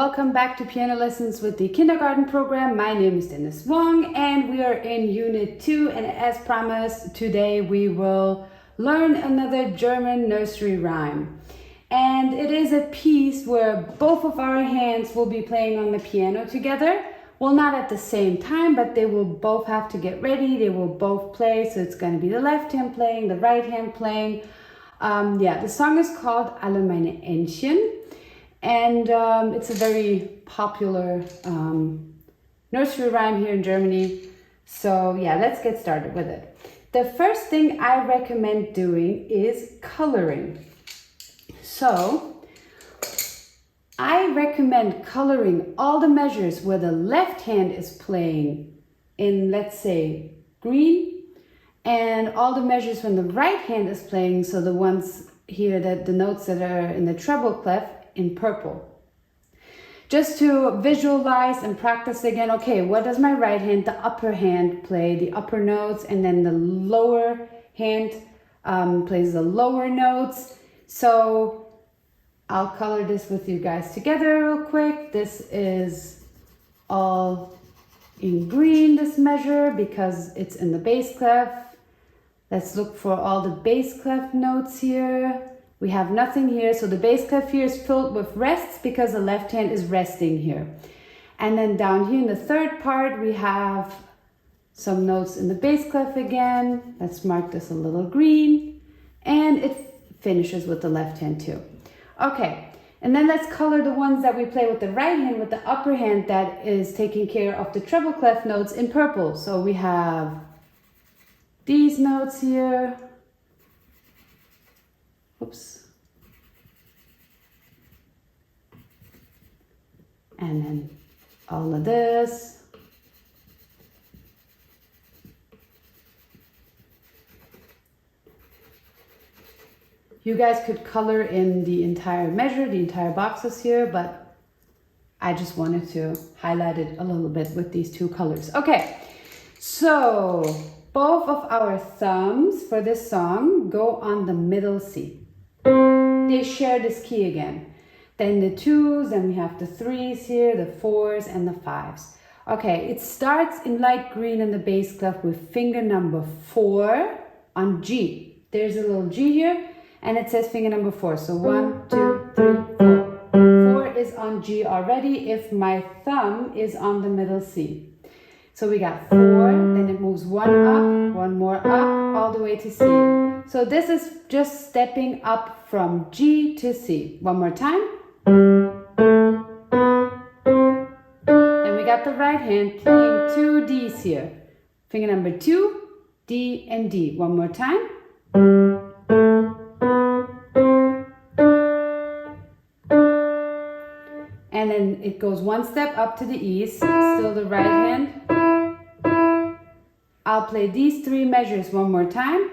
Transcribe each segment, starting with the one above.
welcome back to Piano Lessons with the Kindergarten program. My name is Dennis Wong and we are in Unit 2, and as promised, today we will learn another German nursery rhyme. And it is a piece where both of our hands will be playing on the piano together. Well, not at the same time, but they will both have to get ready. They will both play, so it's going to be the left hand playing, the right hand playing. The song is called Alle, meine Entchen. And it's a very popular nursery rhyme here in Germany. So yeah, let's get started with it. The first thing I recommend doing is coloring. So I recommend coloring all the measures where the left hand is playing in, let's say, green, and all the measures when the right hand is playing, so the ones here, that the notes that are in the treble clef, in purple. Just to visualize and practice again, okay, what does my right hand, the upper hand, play the upper notes, and then the lower hand plays the lower notes. So I'll color this with you guys together real quick. This is all in green, this measure, because it's in the bass clef. Let's look for all the bass clef notes here. We have nothing here, so the bass clef here is filled with rests because the left hand is resting here. And then down here in the third part, we have some notes in the bass clef again. Let's mark this a little green. And it finishes with the left hand too. Okay, and then let's color the ones that we play with the right hand, with the upper hand that is taking care of the treble clef notes, in purple. So we have these notes here. Oops. And then all of this. You guys could color in the entire measure, the entire boxes here, but I just wanted to highlight it a little bit with these two colors. Okay, so both of our thumbs for this song go on the middle C. They share this key again. Then the twos, then we have the threes here, the fours and the fives. Okay, it starts in light green in the bass clef with finger number 4 on G. There's a little G here and it says finger number 4. So 1, 2, 3, 4. 4 is on G already if my thumb is on the middle C. So we got 4, then it moves 1 up, 1 more up, all the way to C. So this is just stepping up from G to C. One more time. Then we got the right hand playing 2 Ds here. Finger number 2, D and D. One more time. And then it goes one step up to the E's, still the right hand. I'll play these 3 measures one more time.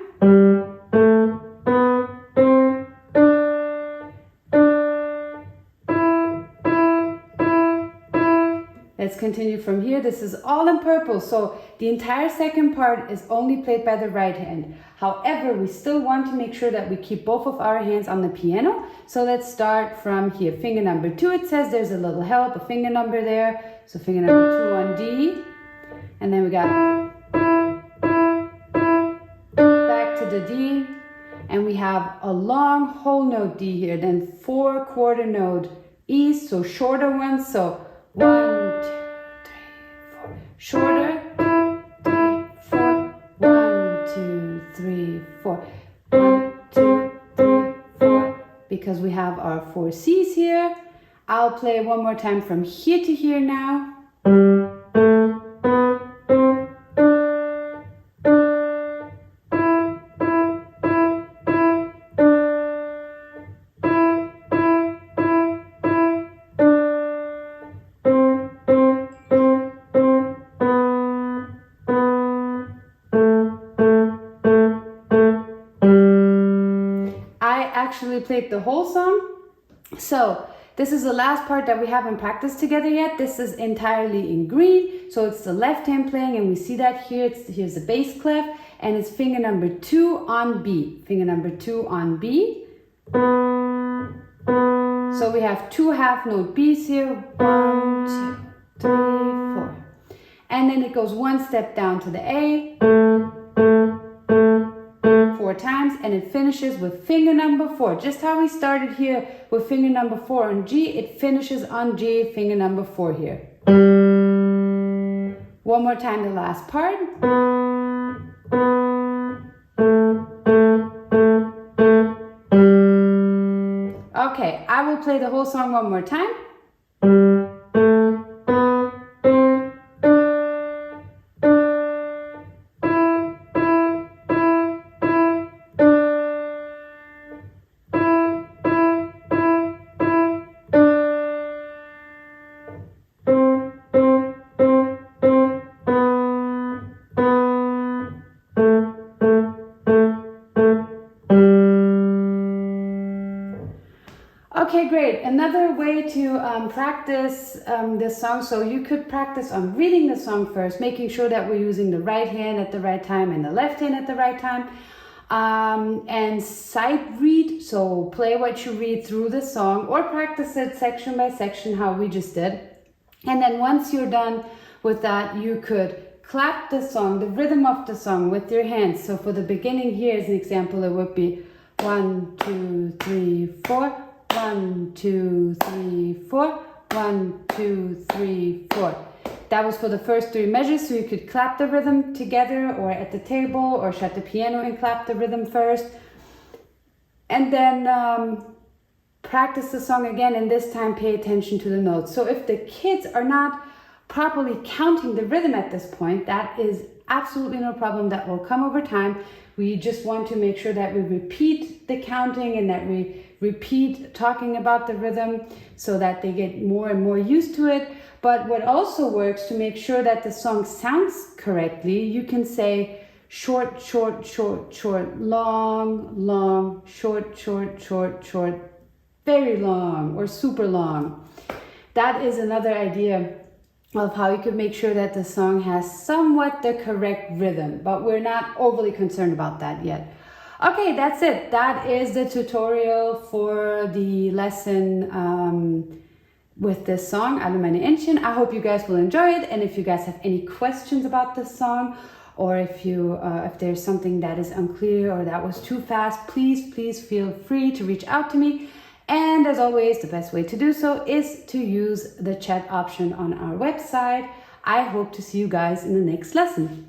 Let's continue from here. This is all in purple, so the entire second part is only played by the right hand. However, we still want to make sure that we keep both of our hands on the piano. So let's start from here. Finger number 2, it says there's a little help, a finger number there. So finger number 2 on D. And then we got back to the D. And we have a long whole note D here, then 4 quarter note E's, so shorter ones. So 1, 2, 3, 4. Shorter. 2, 3, 4. 1, 2, 3, 4. 1, 2, 3, 4. Because we have our 4 C's here. I'll play one more time from here to here now. Actually played the whole song. So this is the last part that we haven't practiced together yet. This is entirely in green, so it's the left hand playing, and we see that here. Here's the bass clef, and it's finger number 2 on B. Finger number 2 on B. So we have 2 half note B's here. 1, 2, 3, 4. And then it goes 1 step down to the A 4 times, and it finishes with finger number 4. Just how we started here with finger number 4 on G, it finishes on G, finger number 4 here. One more time, the last part. Okay, I will play the whole song one more time. Okay, great. Another way to practice this song, so you could practice on reading the song first, making sure that we're using the right hand at the right time and the left hand at the right time. And sight read, so play what you read through the song, or practice it section by section, how we just did. And then once you're done with that, you could clap the song, the rhythm of the song with your hands. So for the beginning here, as an example, it would be 1, 2, 3, 4. 1, 2, 3, 4. 1, 2, 3, 4. That was for the first 3 measures, so you could clap the rhythm together or at the table or shut the piano and clap the rhythm first. And then practice the song again, and this time pay attention to the notes. So if the kids are not properly counting the rhythm at this point, that is absolutely no problem. That will come over time. We just want to make sure that we repeat the counting and that we repeat talking about the rhythm so that they get more and more used to it. But what also works to make sure that the song sounds correctly, you can say short, short, short, short, long, long, short, short, short, short, very long, or super long. That is another idea of how you could make sure that the song has somewhat the correct rhythm, but we're not overly concerned about that yet. Okay, that's it. That is the tutorial for the lesson with this song, Alle, meine, Entchen. I hope you guys will enjoy it, and if you guys have any questions about this song, or if there's something that is unclear or that was too fast, please feel free to reach out to me. And as always, the best way to do so is to use the chat option on our website. I hope to see you guys in the next lesson.